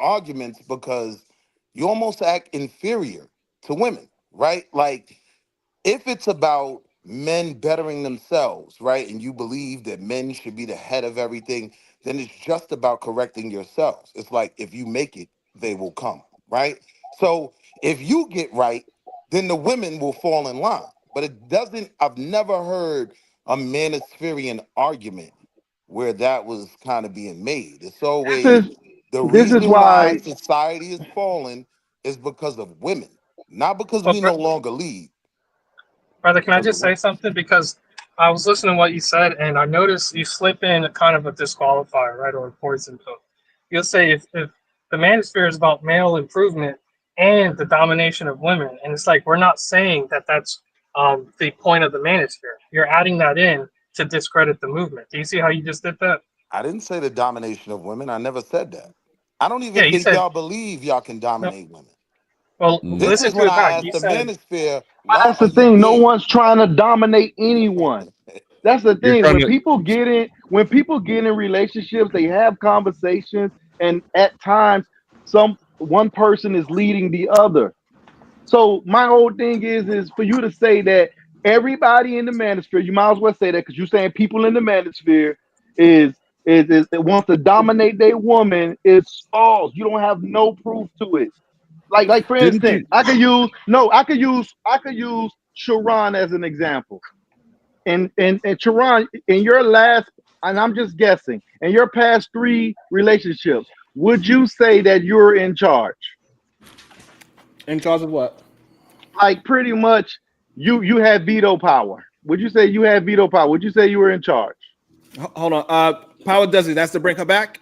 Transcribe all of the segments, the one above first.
arguments because you almost act inferior to women, right? Like if it's about men bettering themselves, right, and you believe that men should be the head of everything, then it's just about correcting yourselves. It's like if you make it, they will come, right? So if you get right, then the women will fall in line. But it doesn't, I've never heard a manispherian argument where that was kind of being made. It's This always is the this is reason why why society is falling is because of women, not because Well, we no longer lead, brother, can I because of just say women. something? Because I was listening to what you said, and I noticed you slip in a kind of a disqualifier, right, or a poison pill. You'll say if the manosphere is about male improvement and the domination of women, and it's like we're not saying that that's the point of the manosphere. You're adding that in to discredit the movement. Do you see how you just did that? I didn't say the domination of women. I never said that. I don't Yeah, even you think said y'all believe y'all can no. dominate women. Well, This listen is to when it I back. asked You the said manosphere, but why that's are the you thing. No big? one's trying to dominate anyone. That's the You're thing. trying When to. people get in, relationships, they have conversations, and at times, one person is leading the other. So my whole thing is for you to say that everybody in the manosphere, you might as well say that because you're saying people in the manosphere is that wants to dominate their woman is false. You don't have no proof to it. Like for Didn't instance, you? I could use Sharon as an example. And Sharon, in your last, and I'm just guessing, in your past three relationships, would you say that you're in charge? In charge of what? Like pretty much you had veto power. Would you say you had veto power? Would you say you were in charge? Hold on. Power does it. That's to bring her back.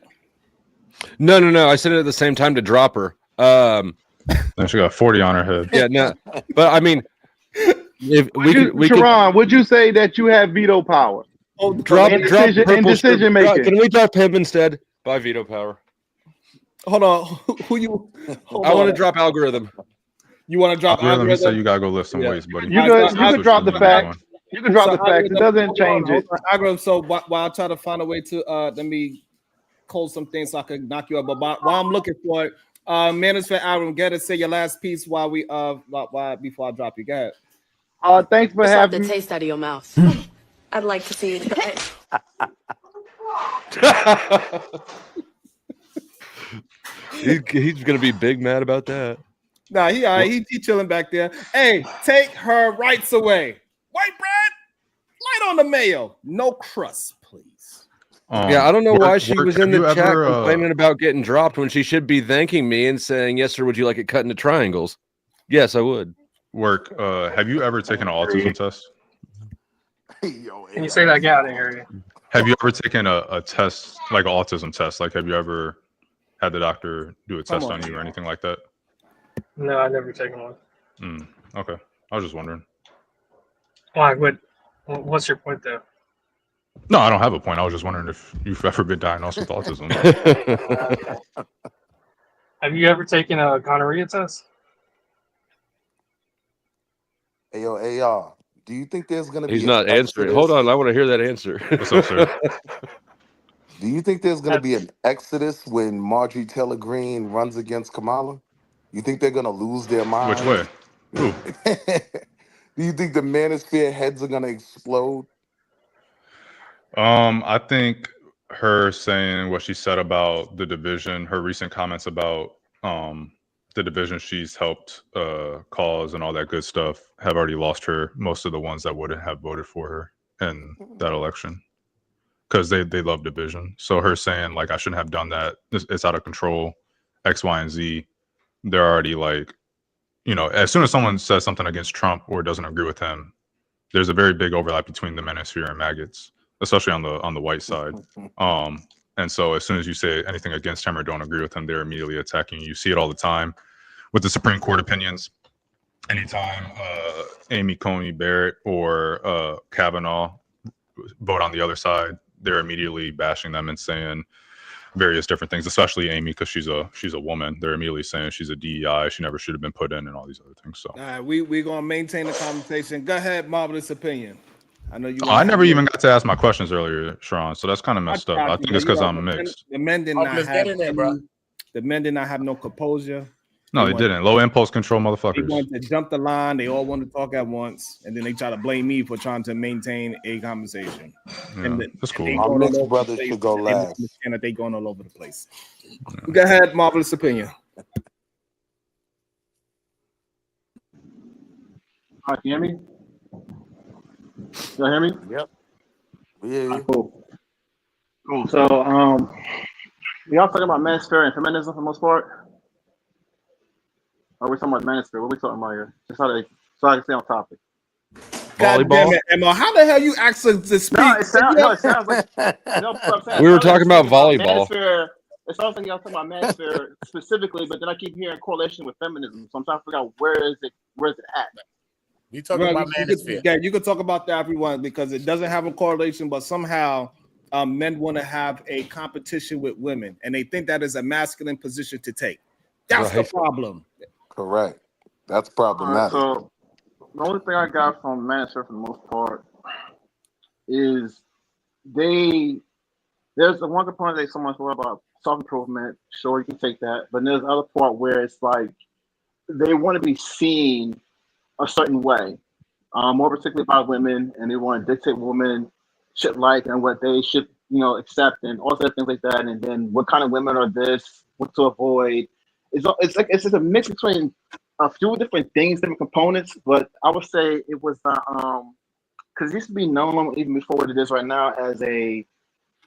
No, no, no. I said it at the same time to drop her. Then she got 40 on her head. Yeah, no. But I mean, if we could Sharon, would you say that you have veto power Oh, drop in drop in purple strip. decision making? Can we drop him instead? By veto power. hold on. Who you? Hold I want to on. drop algorithm. You want to drop Algorithm, he said algorithm? you gotta go lift some Yeah. weights, buddy. You All right, could so you could drop Switch the what you been doing. facts. You can drop So the facts. It algorithm. doesn't change Hold it. on. Algorithm. So while I try to find a way to let me code some things so I can knock you up, but while I'm looking for it, Manosphere algorithm, get it. Say your last piece while we while before I drop you. Go ahead. Thanks for Just like the having me. taste out of your mouth. I'd like to see you try it. He's gonna be big mad about that. Nah, he all right. He chilling back there. Hey, take her rights away. White bread, light on the mayo. No crust, please. Yeah, I don't know why she was in Have the you chat ever complaining about getting dropped when she should be thanking me and saying, "Yes, sir. Would you like it cut into triangles?" Yes, I would. work? Have you ever taken an autism test? Yo, can you hey, say that again? I didn't hear you. Have you ever taken a test, like an autism test? Like, have you ever had the doctor do a Come test on. on you or anything like that? No, I've never taken one. Okay, I was just wondering. Why? What's your point there? No, I don't have a point. I was just wondering if you've ever been diagnosed with autism. Have you ever taken a gonorrhea test? hey, yo, AR, do you think there's gonna He's be an not answering. exodus? Hold on, I want to hear that answer. What's up, sir? Do you think there's gonna Have, be an exodus when Marjorie Taylor Greene runs against Kamala? You think they're gonna lose their Which way? minds? Who? Do you think the manosphere heads are gonna explode? I think her saying what she said about the division, her recent comments about the division she's helped cause and all that good stuff have already lost her most of the ones that wouldn't have voted for her in that election because they love division. So her saying like I shouldn't have done that, it's out of control, X, Y, and Z. They're already like, you know, as soon as someone says something against Trump or doesn't agree with him, there's a very big overlap between the manosphere and maggots, especially on the white side. And so as soon as you say anything against him or don't agree with him, they're immediately attacking you. You see it all the time with the Supreme Court opinions. Anytime Amy Coney Barrett or Kavanaugh vote on the other side, they're immediately bashing them and saying various different things, especially Amy, because she's a woman. They're immediately saying she's a DEI, she never should have been put in, and all these other things. So All right, we're gonna maintain the conversation. Go ahead, marvelous opinion. I know you. I never even got to ask my questions earlier, Sharon. So that's kind of messed up. I tried to, think but it's you because know, I'm mixed. the men did not Marvelous, have get in there, bro. The men did not have no composure. No, he didn't. Low impulse control They motherfuckers. wanted to jump the line. They all wanted to talk at once, and then they try to blame me for trying to maintain a conversation. Yeah, that's cool. They Our going all mixed over the brothers place, should go and they don't last. understand that they going all over the place. Go ahead, marvelous opinion. Hi, can you hear me? Y'all hear me? Yep. We hear you. Cool. Cool. So, y'all talking about manosphere and feminism for the most part? Or are we talking about manosphere? What are we talking about here? Just so I can stay on topic. God damn it, Emma! How the hell you asked us to speak? No, it sounds like no. What I'm saying, We were it sounds like talking about you're volleyball. Manosphere. It sounds like y'all talking about manosphere specifically, but then I keep hearing correlation with feminism. So I'm trying to figure out where is it at? You talking about manosphere? You could talk about that if you want, because it doesn't have a correlation, but somehow men want to have a competition with women, and they think that is a masculine position to take. That's the problem. Correct. That's problematic. So the only thing I got from manosphere for the most part is there's the one component that someone's worried about self-improvement. Sure, you can take that, but there's other part where it's like they want to be seen a certain way, more particularly by women, and they want to dictate what women should like and what they should, accept, and all sorts of things like that. And then what kind of women are this, what to avoid. It's just a mix between a few different things, different components. But I would say it was because it used to be known even before what it is right now as a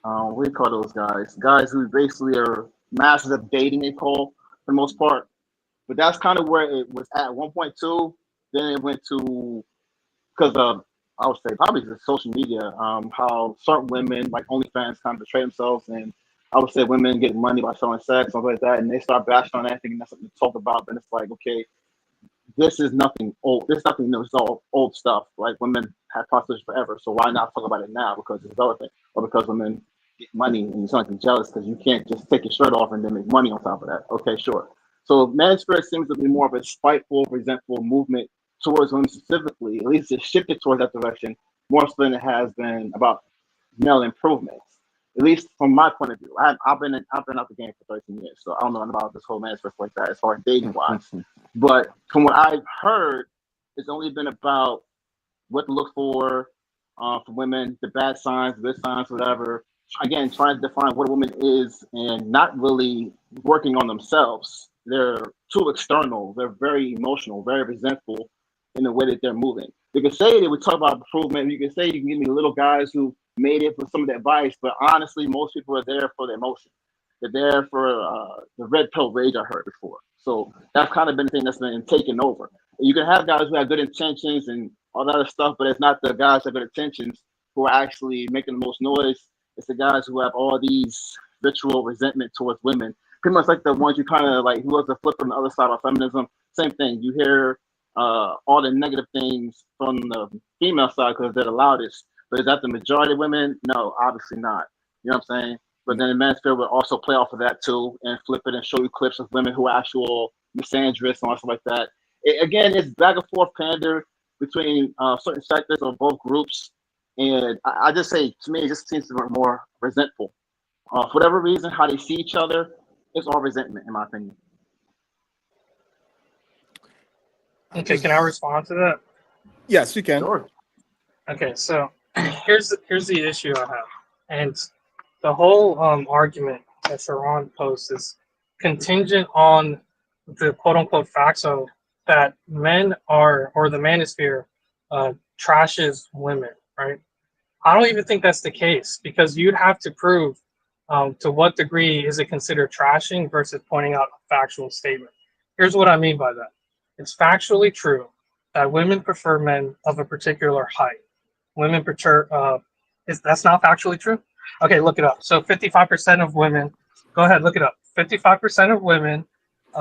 what do you call those guys? Guys who basically are masters of dating, they call for the most part. But that's kind of where it was at 1.2. Then it went to because I would say probably the social media, how certain women like OnlyFans kind of betray themselves, and I would say women get money by selling sex, something like that, and they start bashing on that, thinking that's something to talk about. But it's like, okay, this is nothing old. This is nothing new. It's all old stuff. Like women have prostitution forever, so why not talk about it now because it's relevant, or because women get money and you sound like you're jealous because you can't just take your shirt off and then make money on top of that. Okay, sure. So Manosphere seems to be more of a spiteful, resentful movement towards women specifically. At least it's shifted towards that direction more so than it has been about male improvements. At least from my point of view, I've been out the game for 13 years, so I don't know about this whole Manosphere like that as far as dating wise. But from what I've heard, it's only been about what to look for women, the bad signs, the good signs, whatever. Again, trying to define what a woman is and not really working on themselves. They're too external. They're very emotional, very resentful in the way that they're moving. You can say that we talk about improvement. You can say you can give me little guys who made it for some of the advice, but honestly, most people are there for the emotion. They're there for the red pill rage I heard before. So that's kind of been the thing that's been taken over. You can have guys who have good intentions and all that other stuff, but it's not the guys that have good intentions who are actually making the most noise. It's the guys who have all these ritual resentment towards women. Pretty much like the ones you kind of like, who was the flip on the other side of feminism. Same thing. You hear all the negative things from the female side because they're the loudest. But is that the majority of women? No, obviously not. You know what I'm saying? But then the Manosphere will also play off of that too and flip it and show you clips of women who are actual misandrists and stuff like that. Again, it's back and forth pander between certain sectors or both groups. And I just say, to me, it just seems to be more resentful. For whatever reason, how they see each other, it's all resentment, in my opinion. Okay, can I respond to that? Yes, you can. Sure. Okay, so here's the issue I have, and the whole argument that Sharon posts is contingent on the quote unquote facto that men are, or the manosphere trashes women, right? I don't even think that's the case because you'd have to prove to what degree is it considered trashing versus pointing out a factual statement. Here's what I mean by that. It's factually true that women prefer men of a particular height. Women prefer, that's not factually true? Okay, look it up. So 55% of women, go ahead, look it up. 55% of women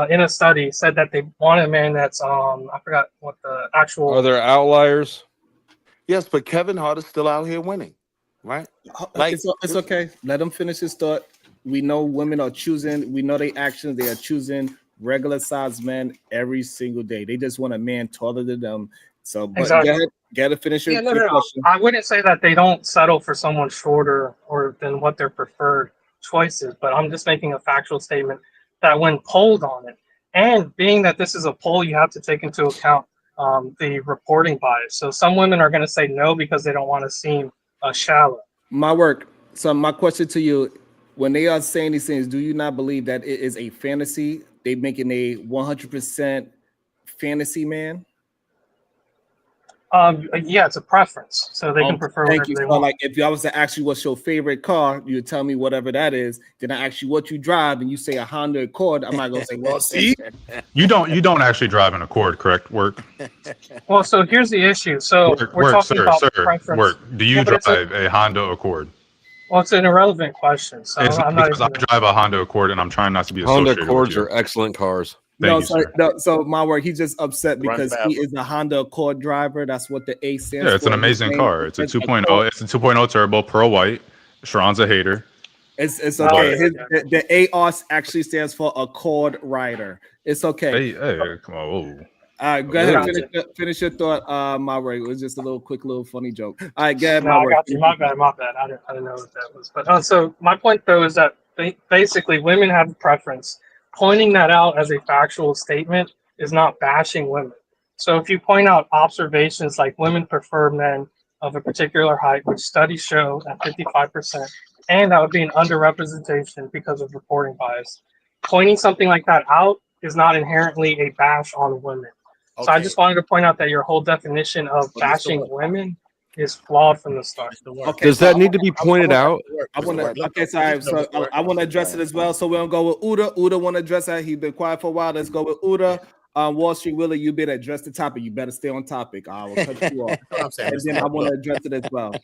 in a study said that they want a man that's, I forgot what the actual. Are there outliers? Yes, but Kevin Hart is still out here winning, right? Like It's okay. Let him finish his thought. We know women are choosing. We know their actions. They are choosing regular sized men every single day. They just want a man taller than them. So, but Exactly. get to finish your, no. question. I wouldn't say that they don't settle for someone shorter or than what their preferred choice is, but I'm just making a factual statement that when polled on it, and being that this is a poll, you have to take into account the reporting bias. So some women are going to say no because they don't want to seem shallow. My work. So my question to you, when they are saying these things, do you not believe that it is a fantasy? They making a 100% fantasy man? Yeah, it's a preference, so they can prefer Thank whatever you. they So, want. like, if I was to ask you what's your favorite car, you would tell me whatever that is. Then I ask you what you drive, and you say a Honda Accord. I'm not gonna say, well, see, You don't actually drive an Accord, correct? Work. Well, so here's the issue. So we're Work, talking sir, about sir. preference. Work. Do Yeah, you but drive a Honda Accord? well, it's an irrelevant question. So It's I'm not because I even. drive a Honda Accord, and I'm trying not to be Honda associated with Accords you. are excellent cars. Thank you, sir. no. So my word, he's just upset Run because he is a Honda Accord driver. That's what the A stands for. Yeah, it's an amazing car. It's a 2.0. It's a 2.0 turbo, pearl white. Sharon's a hater. It's Oh, okay. okay. The AOS actually stands for Accord Rider. It's okay. Hey, come on. Whoa. All right, go ahead. Gotcha. Finish your thought, my word. It was just a little quick, little funny joke. All right, go ahead, No, my I word. got you. My bad. I didn't know what that was. But so my point though is that basically women have a preference. Pointing that out as a factual statement is not bashing women. So if you point out observations like women prefer men of a particular height, which studies show at 55%, and that would be an underrepresentation because of reporting bias. Pointing something like that out is not inherently a bash on women. So I Okay. just wanted to point out that your whole definition of But Mr. bashing Work, women is flawed from the start. Mr. Work, Okay, Does so that need to be pointed out? I want to. Look, Okay, sorry. So Mr. Work. I want to address it as well. So we're gonna go with Uda. Uda want to address that. He's been quiet for a while. Let's go with Uda. Wall Street Willie, you better address the topic. You better stay on topic. I will cut you off. That's what I'm saying. And then I want to address it as well.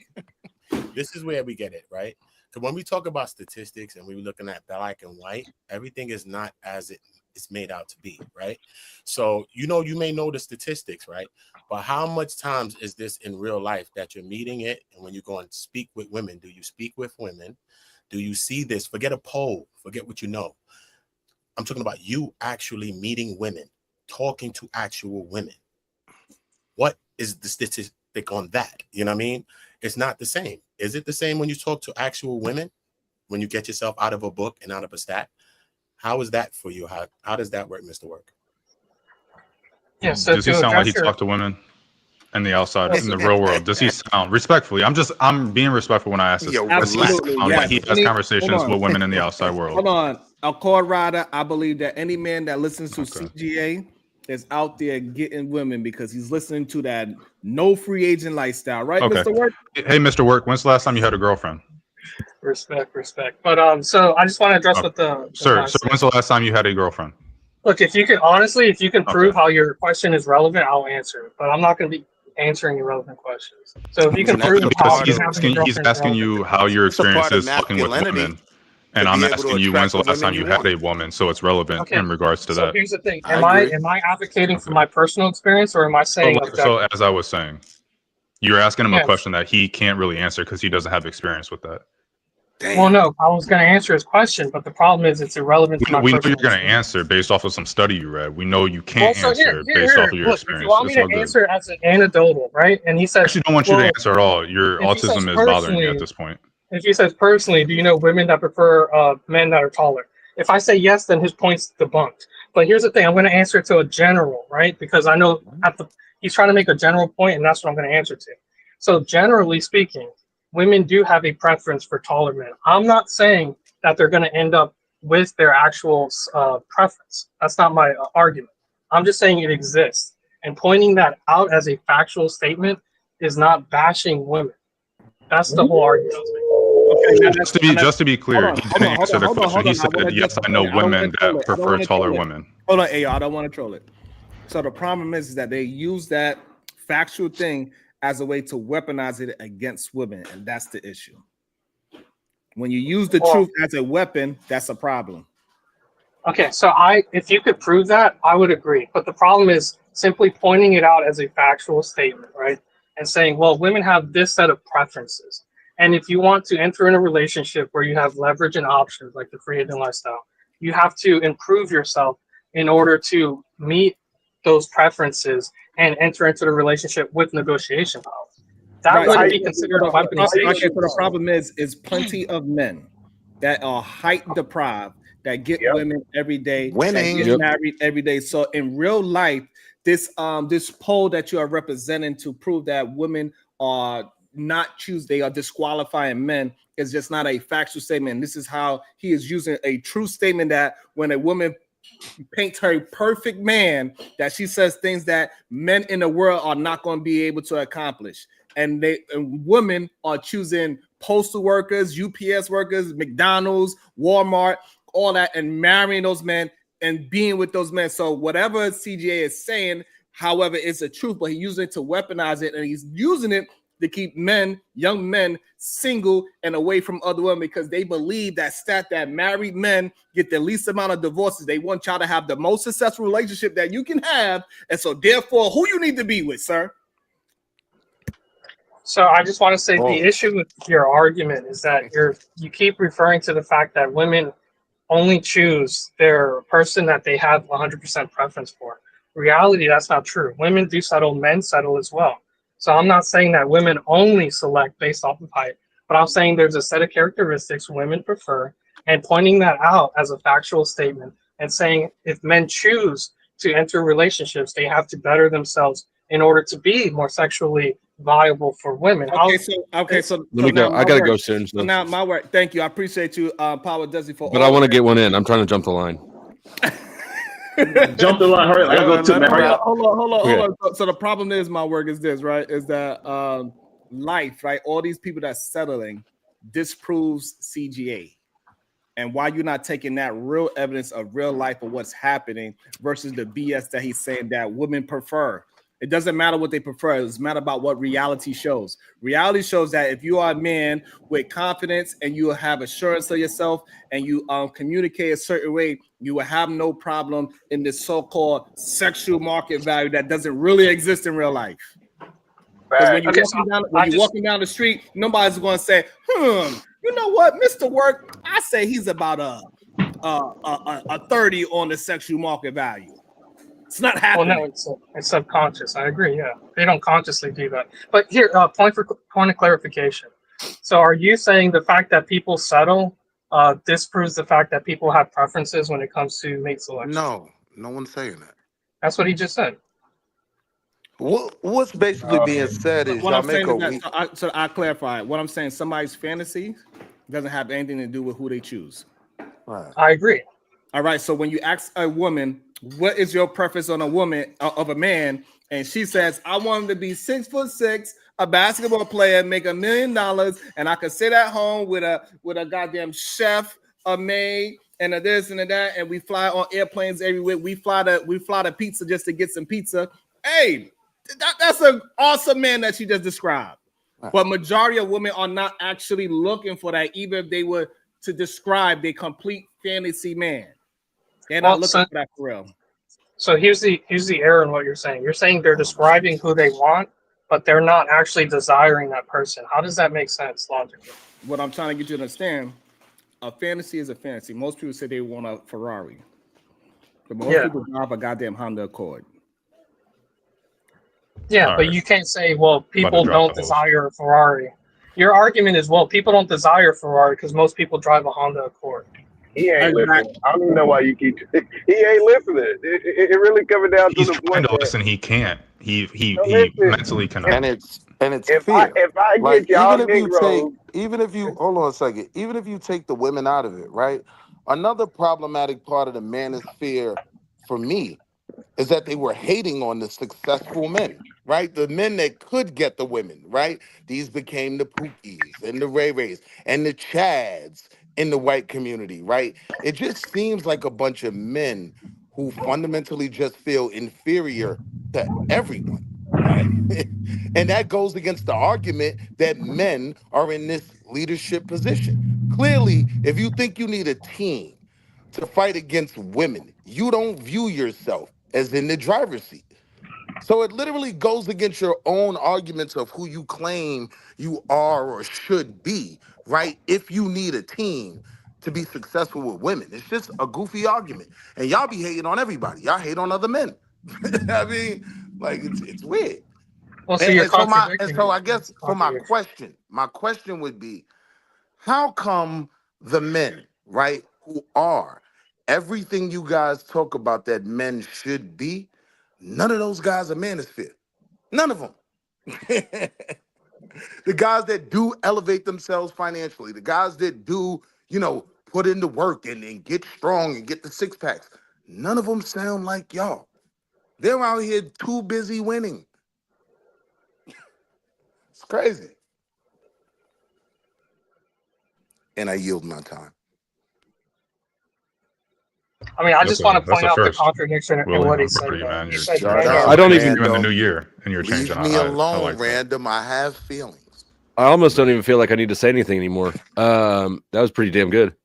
This is where we get it, right? So when we talk about statistics and we're looking at black and white, everything is not as it's made out to be, right? So you may know the statistics, right? But how much times is this in real life that you're meeting it? And when you go and speak with women, do you speak with women? Do you see this? Forget a poll, forget what you know. I'm talking about you actually meeting women, talking to actual women. What is the statistic on that? You know what I mean? It's not the same. Is it the same when you talk to actual women? When you get yourself out of a book and out of a stat? How is that for you? How does that work, Mr. Work? Yeah, so Does he to sound like address he your talked to women in the outside, in the real world? Does he sound respectfully? I'm being respectful when I ask this. Yo, Does he relax. sound like he has conversations with women in the outside world? Hold on. Accord Rider, I believe that any man that listens to Okay. CGA is out there getting women because he's listening to that no free agent lifestyle, right, Okay. Mr. Work? Hey, Mr. Work, when's the last time you had a girlfriend? respect. But so I just want to address what the Sir, guy so said. when's the last time you had a girlfriend? Look, if you can prove how your question is relevant, I'll answer it. But I'm not going to be answering irrelevant questions. So if you can That's prove the how part you of- having a He's girlfriend is asking relevant. you how your It's a experience part of is fucking with masculinity women. And to I'm be able to asking you attract when's the the last women time you you had want. a woman, so it's relevant Okay. in regards to So that. here's the thing: I am I agree. advocating for my personal experience, or am I saying So objective? as I was saying, you're asking him a Yes. question that he can't really answer because he doesn't have experience with that. Well, no, I was going to answer his question, but the problem is it's irrelevant to my We know personal you're going to experience. answer based off of some study you read. We know you Well, can't so answer based off of your look, if you experience. want me It's to all good. answer as an anecdotal, right? And he I says, actually don't want you to well, answer at all. Your if he says autism is bothering me at personally, this point. if he says personally, do you know women that prefer men that are taller? If I say yes, then his point's debunked. But here's the thing: I'm going to answer to a general, right? Because I know he's trying to make a general point, and that's what I'm going to answer to. So generally speaking, women do have a preference for taller men. I'm not saying that they're going to end up with their actual preference. That's not my argument. I'm just saying it exists, and pointing that out as a factual statement is not bashing women. That's the whole argument. Okay, Just to be clear, he didn't answer the question. He said, "Yes, I know women that prefer taller women." Hold on, I don't want to troll it. So the problem is that they use that factual thing as a way to weaponize it against women, and that's the issue. When you use the truth as a weapon, that's a problem. Okay, so if you could prove that, I would agree. But the problem is simply pointing it out as a factual statement, right? And saying, well, women have this set of preferences. And if you want to enter in a relationship where you have leverage and options like the free agent lifestyle, you have to improve yourself in order to meet those preferences and enter into the relationship with negotiation power. That wouldn't be considered weaponization. Okay, so the problem is plenty of men that are height deprived that get Yep. women every day, that Winning. get Yep. married every day. So in real life, this poll that you are representing to prove that women are not choose, they are disqualifying men, is just not a factual statement. This is how he is using a true statement that when a woman paints her perfect man, that she says things that men in the world are not going to be able to accomplish. And women are choosing postal workers, UPS workers, McDonald's, Walmart, all that, and marrying those men and being with those men. So whatever CGA is saying, however, it's the truth, but he's using it to weaponize it, and he's using it to keep men, young men, single and away from other women, because they believe that married men get the least amount of divorces. They want y'all to have the most successful relationship that you can have, and so therefore, who you need to be with, sir? So I just want to say the Oh, issue with your argument is that you keep referring to the fact that women only choose their person that they have 100% preference for. Reality, that's not true. Women do settle, men settle as well. So I'm not saying that women only select based off of height, but I'm saying there's a set of characteristics women prefer, and pointing that out as a factual statement and saying if men choose to enter relationships, they have to better themselves in order to be more sexually viable for women. So Let me now go. I my gotta work. go soon. So now my work. Thank you. I appreciate you, Power Desi, for But all I want to of get one in. I'm trying to jump the line. Jump the line. Hurry! I gotta go too, man. Hurry up. Hold on. So the problem is, my work is this, right? Is that life, right? All these people that's settling disproves CGA. And why you're not taking that real evidence of real life of what's happening versus the BS that he's saying that women prefer. It doesn't matter what they prefer. It's matter about what reality shows. Reality shows that if you are a man with confidence and you have assurance of yourself and you communicate a certain way, you will have no problem in this so-called sexual market value that doesn't really exist in real life. Because when you're walking down the street, nobody's going to say, you know what, Mr. Work, I say he's about a 30 on the sexual market value. It's not happening. Well, no, it's subconscious. I agree. Yeah, they don't consciously do that. But here, point of clarification. So, are you saying the fact that people settle disproves the fact that people have preferences when it comes to mate selection? no, no one's saying that. That's what he just said. What's basically being said is What y'all I'm make saying a is weak. that, so I clarify. What I'm saying, somebody's fantasy doesn't have anything to do with who they choose. Right. I agree. All right. So when you ask a woman, what is your preference on a woman of a man, and she says, I want him to be 6'6", a basketball player, make $1 million, and I could sit at home with a goddamn chef, a maid, and a this and a that, and we fly on airplanes every week. We fly to pizza just to get some pizza. Hey, that's an awesome man that she just described. Right. But majority of women are not actually looking for that, even if they were to describe their complete fantasy man. They're not looking for that for real. So here's the error in what you're saying. You're saying they're describing who they want, but they're not actually desiring that person. How does that make sense logically? What I'm trying to get you to understand, a fantasy is a fantasy. Most people say they want a Ferrari, but most people drive a goddamn Honda Accord. Yeah, but you can't say, well, people don't desire a Ferrari. Your argument is, well, people don't desire a Ferrari because most people drive a Honda Accord. He ain't listening. I don't even know why you keep. He ain't listening. It really coming down He's to the trying point. to listen. He can't. He listen, mentally cannot. And it's if fear. I Like get y'all even if you hold on a second, even if you take the women out of it, right? Another problematic part of the manosphere for me is that they were hating on the successful men, right? The men that could get the women, right? These became the Pookies and the Ray Rays and the Chads in the white community, right? It just seems like a bunch of men who fundamentally just feel inferior to everyone, right? And that goes against the argument that men are in this leadership position. Clearly, if you think you need a team to fight against women, you don't view yourself as in the driver's seat. So it literally goes against your own arguments of who you claim you are or should be, right? If you need a team to be successful with women, it's just a goofy argument. And y'all be hating on everybody. Y'all hate on other men. I mean, like it's weird. Well, so you're And contradicting so it. I guess It's a for contradiction. my question would be, how come the men, right, who are everything you guys talk about that men should be, none of those guys are manosphere. None of them. The guys that do elevate themselves financially, the guys that do, put in the work and get strong and get the six packs, none of them sound like y'all. They're out here too busy winning. It's crazy. And I yield my time. I mean, I just want to That's point a out the first. contradiction in Willie, what he I'm proud said, of you, though. man. He You're, said you're men Shut are. up, I don't even. even in the random. new year, and you're Leave changing. me I alone, like that. random. I have feelings. I almost don't even feel like I need to say anything anymore. That was pretty damn good.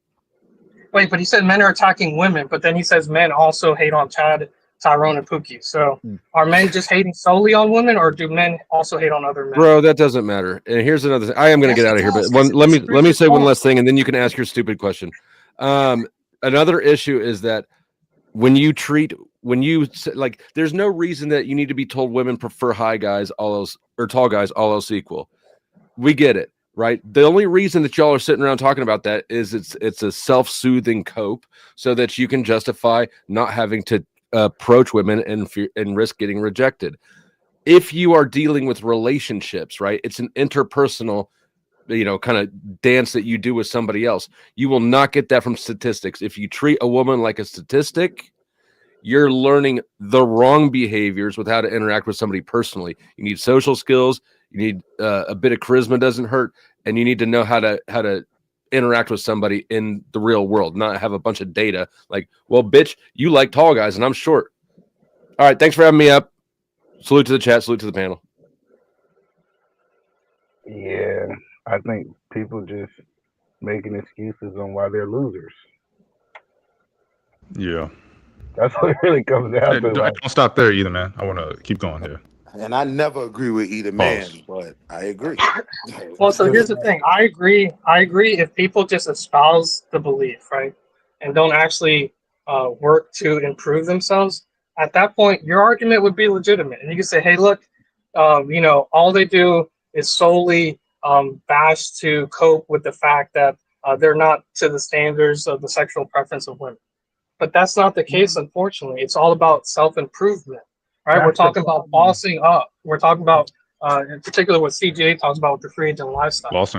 Wait, but he said men are attacking women, but then he says men also hate on Chad, Tyrone, and Pookie. So are men just hating solely on women, or do men also hate on other men? Bro, that doesn't matter. And here's another thing. I am going to Yes, get it out of here, but does, 'cause it let disproves me your say one point. last thing, and then you can ask your stupid question. Another issue is that when you like, there's no reason that you need to be told women prefer high guys, all else, or tall guys, all else equal. We get it, right? The only reason that y'all are sitting around talking about that is it's a self-soothing cope so that you can justify not having to approach women and risk getting rejected. If you are dealing with relationships, right? It's an interpersonal, kind of dance that you do with somebody else. You will not get that from statistics. If you treat a woman like a statistic, you're learning the wrong behaviors with how to interact with somebody personally. You need social skills. You need a bit of charisma, doesn't hurt, and you need to know how to interact with somebody in the real world, not have a bunch of data like, well, bitch, you like tall guys and I'm short. All right, thanks for having me up. Salute to the chat. Salute to the panel. Yeah, I think people just making excuses on why they're losers. Yeah. That's what it really comes down Hey, to. Like, don't stop there either, man. I want to keep going here. And I never agree with either Pause. man, but I agree. Well, so here's the thing. I agree. If people just espouse the belief, right, and don't actually work to improve themselves, at that point, your argument would be legitimate, and you can say, "Hey, look, all they do is solely bash to cope with the fact that they're not to the standards of the sexual preference of women." But that's not the case, unfortunately. It's all about self-improvement, right? We're that's the talking about problem. bossing up. We're talking about, in particular, what CGA talks about with the free agent lifestyle. Bossing